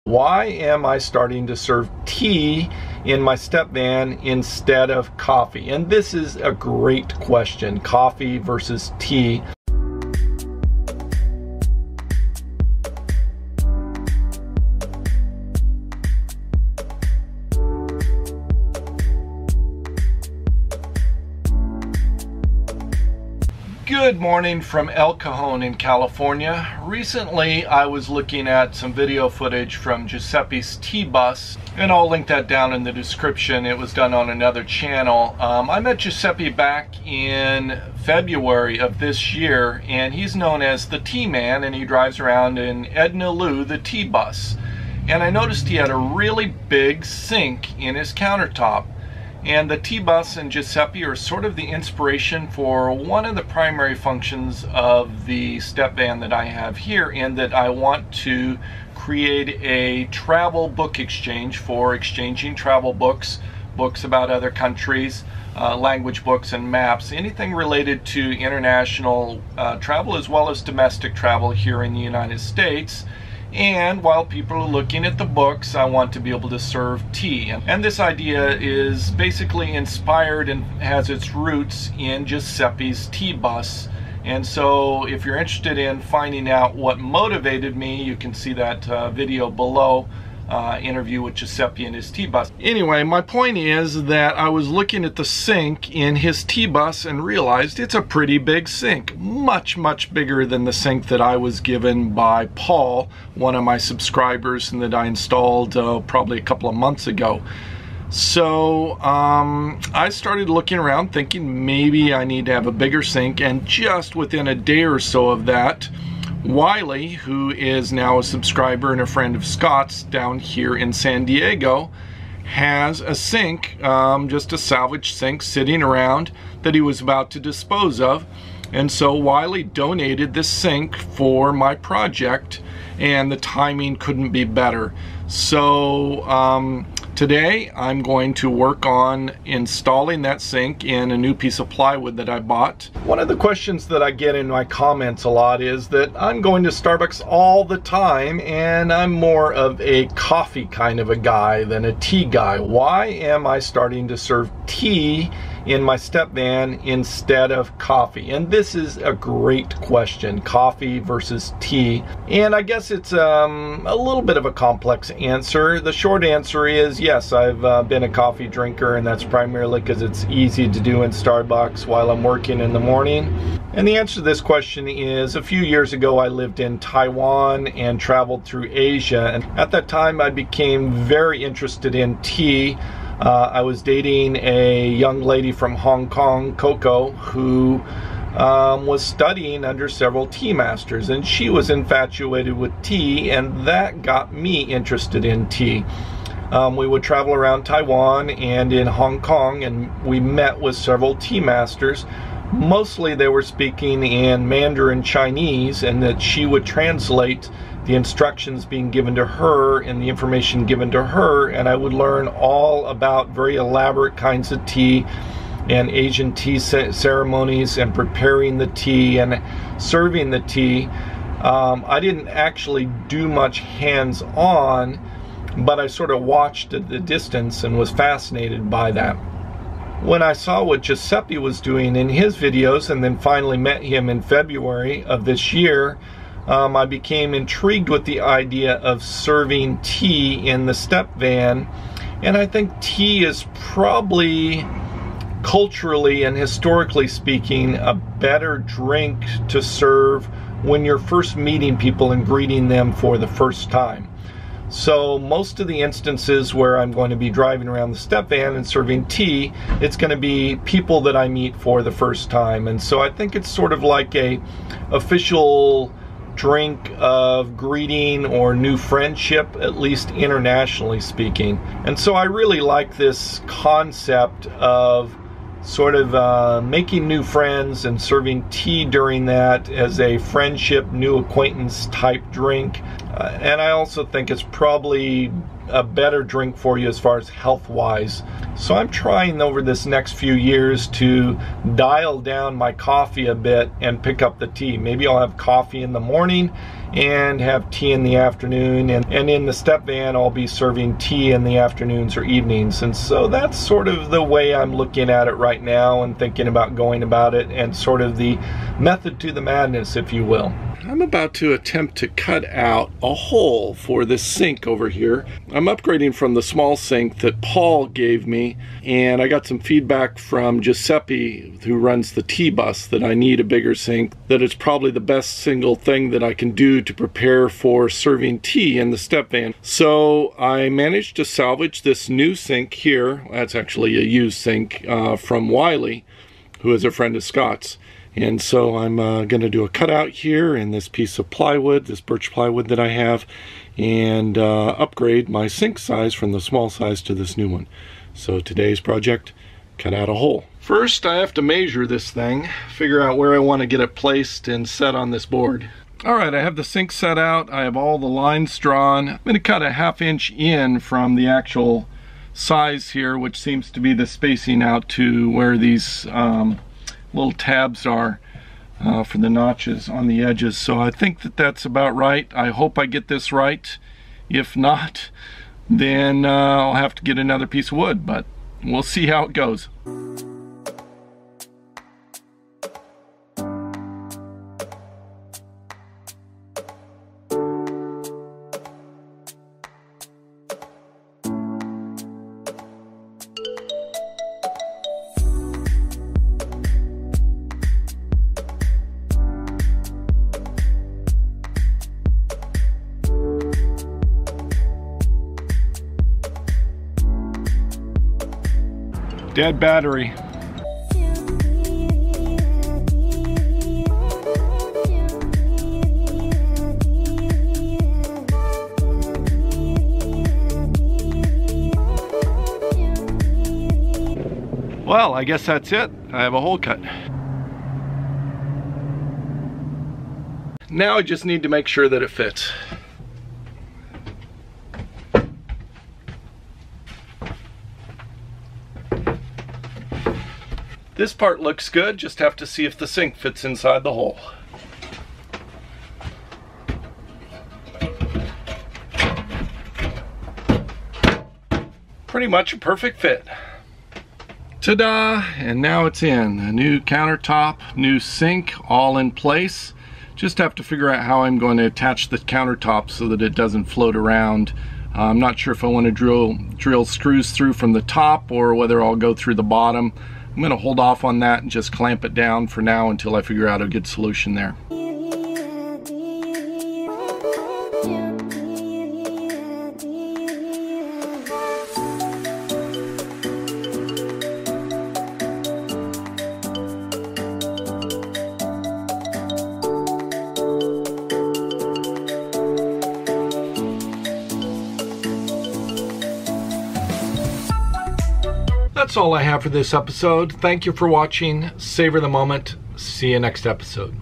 Why am I starting to serve tea in my step van instead of coffee? And this is a great question, coffee versus tea. Good morning from El Cajon in California. Recently I was looking at some video footage from Giuseppe's tea bus, and I'll link that down in the description. It was done on another channel. I met Giuseppe back in February of this year, and he's known as the Tea Man, and he drives around in Edna Lou, the tea bus. And I noticed he had a really big sink in his countertop. And the tea bus and Giuseppe are sort of the inspiration for one of the primary functions of the step van that I have here, in that I want to create a travel book exchange for exchanging travel books, books about other countries, language books and maps, anything related to international travel as well as domestic travel here in the United States. And while people are looking at the books, I want to be able to serve tea. And this idea is basically inspired and has its roots in Giuseppe's tea bus. And so if you're interested in finding out what motivated me, you can see that video below, interview with Giuseppe and his tea bus. Anyway, my point is that I was looking at the sink in his tea bus and realized it's a pretty big sink, much bigger than the sink that I was given by Paul, one of my subscribers, and that I installed probably a couple of months ago. So I started looking around thinking maybe I need to have a bigger sink, and just within a day or so of that, Wiley, who is now a subscriber and a friend of Scott's down here in San Diego, has a sink, just a salvage sink sitting around that he was about to dispose of. And so Wiley donated this sink for my project, and the timing couldn't be better. So today I'm going to work on installing that sink in a new piece of plywood that I bought. One of the questions that I get in my comments a lot is that I'm going to Starbucks all the time, and I'm more of a coffee kind of a guy than a tea guy. Why am I starting to serve tea in my step van instead of coffee? And this is a great question, coffee versus tea. And I guess it's a little bit of a complex answer. The short answer is yes, I've been a coffee drinker, and that's primarily because it's easy to do in Starbucks while I'm working in the morning. And the answer to this question is, a few years ago I lived in Taiwan and traveled through Asia, and at that time I became very interested in tea. I was dating a young lady from Hong Kong, Coco, who was studying under several tea masters, and she was infatuated with tea, and that got me interested in tea. We would travel around Taiwan and in Hong Kong, and we met with several tea masters. Mostly they were speaking in Mandarin Chinese, and that she would translate the instructions being given to her and the information given to her, and I would learn all about very elaborate kinds of tea and Asian tea ceremonies and preparing the tea and serving the tea. I didn't actually do much hands-on, but I sort of watched at the distance and was fascinated by that. When I saw what Giuseppe was doing in his videos, and then finally met him in February of this year, I became intrigued with the idea of serving tea in the step van. And I think tea is probably, culturally and historically speaking, a better drink to serve when you're first meeting people and greeting them for the first time. So most of the instances where I'm going to be driving around the step van and serving tea, it's going to be people that I meet for the first time. And so I think it's sort of like a official drink of greeting or new friendship, at least internationally speaking. And so I really like this concept of sort of making new friends and serving tea during that as a friendship, new acquaintance type drink. And I also think it's probably a better drink for you as far as health-wise. So I'm trying over this next few years to dial down my coffee a bit and pick up the tea. Maybe I'll have coffee in the morning and have tea in the afternoon, and in the step van I'll be serving tea in the afternoons or evenings. And so that's sort of the way I'm looking at it right now and thinking about going about it, and sort of the method to the madness, if you will. I'm about to attempt to cut out a hole for this sink over here. I'm upgrading from the small sink that Paul gave me, and I got some feedback from Giuseppe, who runs the T-Bus, that I need a bigger sink, that it's probably the best single thing that I can do to prepare for serving tea in the step van. So I managed to salvage this new sink here. That's actually a used sink from Wiley, who is a friend of Scott's. And so I'm going to do a cutout here in this piece of plywood, this birch plywood that I have, and upgrade my sink size from the small size to this new one. So today's project, cut out a hole. First, I have to measure this thing, figure out where I want to get it placed and set on this board. Alright, I have the sink set out, I have all the lines drawn. I'm going to cut a 1/2 inch in from the actual size here, which seems to be the spacing out to where these little tabs are for the notches on the edges. So I think that that's about right. I hope I get this right. If not, then I'll have to get another piece of wood, but we'll see how it goes. Dead battery. Well, I guess that's it. I have a hole cut. Now I just need to make sure that it fits. This part looks good, just have to see if the sink fits inside the hole. Pretty much a perfect fit. Ta-da! And now it's in. A new countertop, new sink, all in place. Just have to figure out how I'm going to attach the countertop so that it doesn't float around. I'm not sure if I want to drill screws through from the top or whether I'll go through the bottom. I'm going to hold off on that and just clamp it down for now until I figure out a good solution there. That's all I have for this episode. Thank you for watching. Savor the moment. See you next episode.